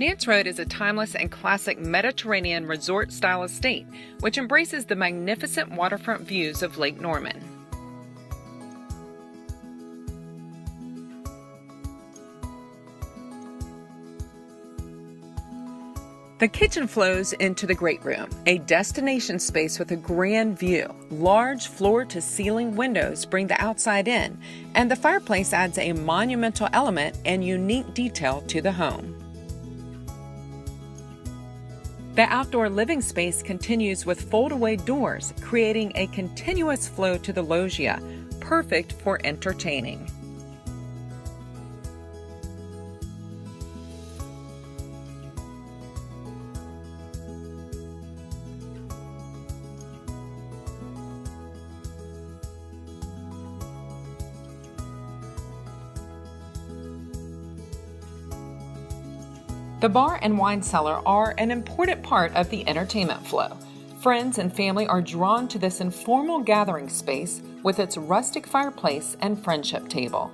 Nantz Road is a timeless and classic Mediterranean resort-style estate, which embraces the magnificent waterfront views of Lake Norman. The kitchen flows into the great room, a destination space with a grand view. Large floor-to-ceiling windows bring the outside in, and the fireplace adds a monumental element and unique detail to the home. The outdoor living space continues with fold-away doors, creating a continuous flow to the loggia, perfect for entertaining. The bar and wine cellar are an important part of the entertainment flow. Friends and family are drawn to this informal gathering space with its rustic fireplace and friendship table.